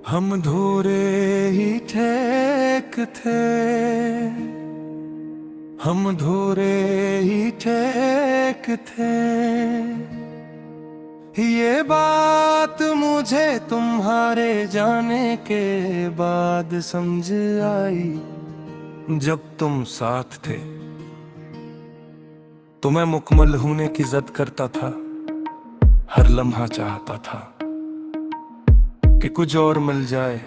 हम धूरे ही ठेक थे, हम धूरे ही ठेक थे। ये बात मुझे तुम्हारे जाने के बाद समझ आई। जब तुम साथ थे तो मैं मुकम्मल होने की जिद करता था। हर लम्हा चाहता था कि कुछ और मिल जाए,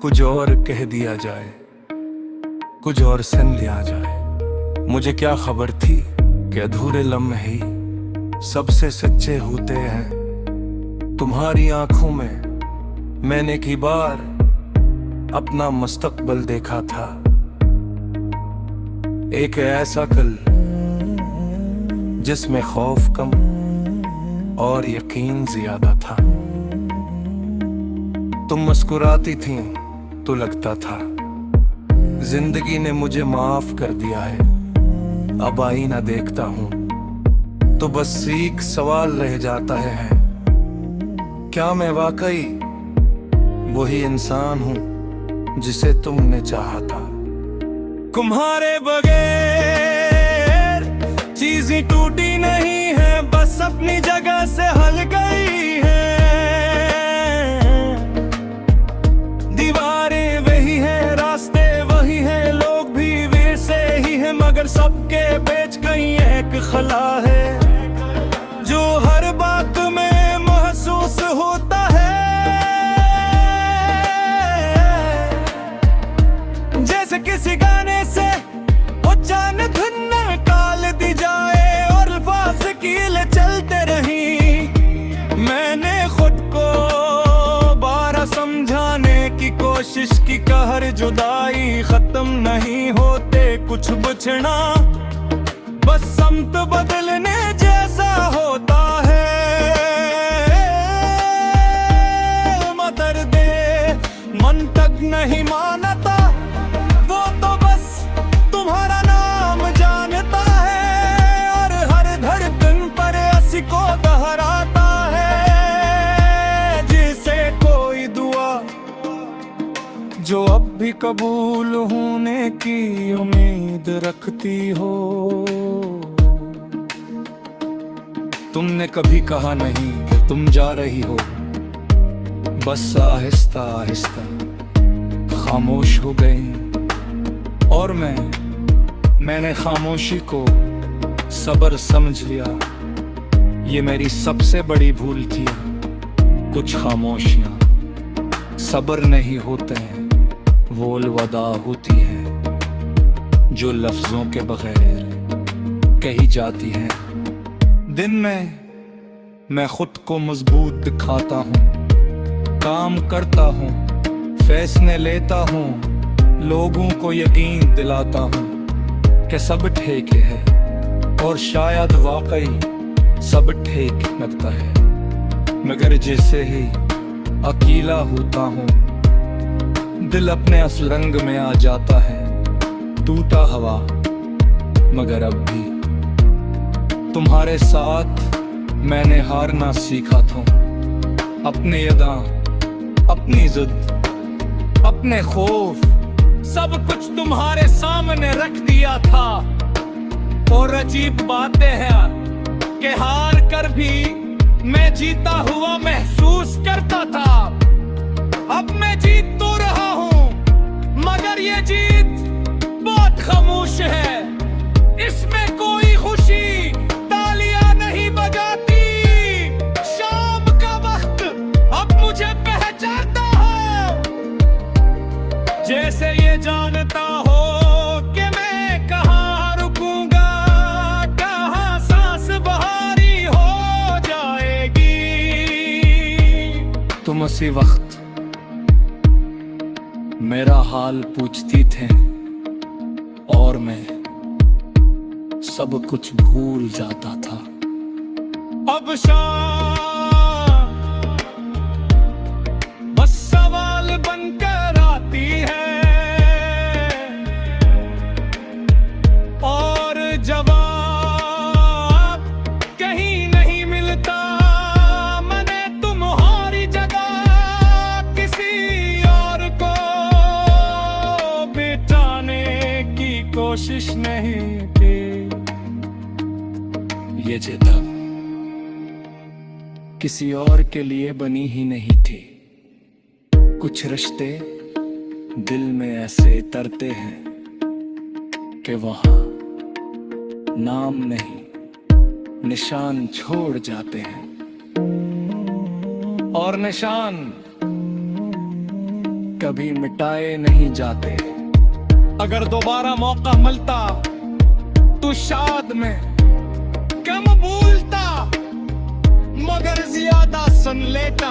कुछ और कह दिया जाए, कुछ और सुन लिया जाए। मुझे क्या खबर थी कि अधूरे लम्हे ही सबसे सच्चे होते हैं। तुम्हारी आंखों में मैंने की बार अपना मुस्तकबिल देखा था। एक ऐसा कल जिसमें खौफ कम और यकीन ज्यादा था। तुम मुस्कुराती थी तो लगता था जिंदगी ने मुझे माफ कर दिया है। अब आईना देखता हूं तो बस एक सवाल रह जाता है, क्या मैं वाकई वही इंसान हूं जिसे तुमने चाहा था? तुम्हारे बगैर चीजें टूटी नहीं है, बस अपनी जगह से हल गई है। दीवारें वही है, रास्ते वही है, लोग भी वैसे ही है, मगर सबके बीच कहीं एक खला है जो हर बात में महसूस होता है। जैसे किसी गाने से वो जान धुन निकाल दी जाए और अल्फाज कील चलते रही। मैंने खुद को बारह समझाने की कोशिश की, कहर जुदाई खत्म नहीं होते कुछ बचना बस समत बदलने जैसा होता है। मदर दे मन तक नहीं मानता, वो तो बस तुम्हारा नाम जानता है और हर धड़कन पर हंसी को दोहराता है। जिसे कोई दुआ जो अब भी कबूल होने की उम्मीद रखती हो। तुमने कभी कहा नहीं कि तुम जा रही हो, बस आहिस्ता आहिस्ता खामोश हो गई और मैंने खामोशी को सब्र समझ लिया। ये मेरी सबसे बड़ी भूल थी। कुछ खामोशियां सब्र नहीं होते हैं, वो अलविदा होती है जो लफ्जों के बगैर कही जाती है। दिन में मैं खुद को मजबूत दिखाता हूँ, काम करता हूँ, फैसले लेता हूँ, लोगों को यकीन दिलाता हूँ कि सब ठीक है और शायद वाकई सब ठीक लगता है। मगर जैसे ही अकेला होता हूँ दिल अपने असल रंग में आ जाता है। टूटा हवा मगर अब भी तुम्हारे साथ मैंने हारना सीखा था। अपने अदा, अपनी जिद, अपने खौफ, सब कुछ तुम्हारे सामने रख दिया था। और अजीब बातें हैं कि हार कर भी मैं जीता हुआ महसूस करता था। अब मैं जीत तो रहा हूँ मगर ये जीत बहुत खामोश है। इसमें कोई खुशी तालियां नहीं बजाती। शाम का वक्त अब मुझे पहचानता है, जैसे ये जानता हो कि मैं कहाँ रुकूंगा, कहाँ सांस बहारी हो जाएगी। तुम उसी वक्त मेरा हाल पूछती थे और मैं सब कुछ भूल जाता था। अब शाम बस सवाल बनकर आती है किसी और के लिए बनी ही नहीं थी। कुछ रिश्ते दिल में ऐसे तरते हैं कि वहां नाम नहीं निशान छोड़ जाते हैं, और निशान कभी मिटाए नहीं जाते। अगर दोबारा मौका मिलता तो शायद मैं कम भूलता, मगर ज्यादा सुन लेता।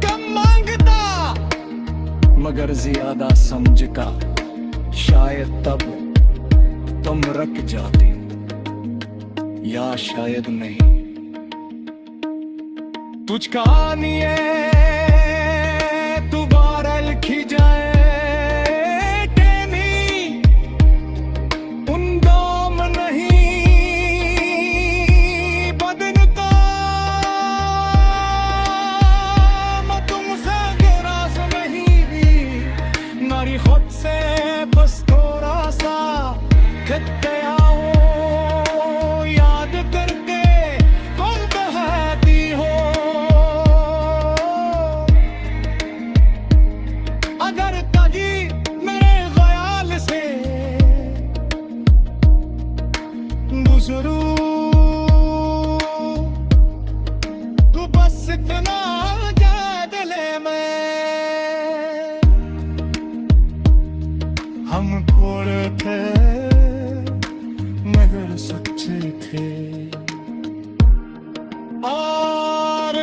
कम मांगता मगर ज्यादा समझ का, शायद तब तुम रख जाती या शायद नहीं। तुझ कहानी दोबारा लिखी जाए कि नहीं, उन दाम नहीं बदन का। मैं तुमसे गिरास नहीं भी नारी खुद से बस थोड़ा सा खत्ते याद करके कौन बहती हो। अगर कभी मेरे ख्याल से गुजरूं तो बस इतना याद ले मैं। हम थोड़े थे मगर सच्चे थे, और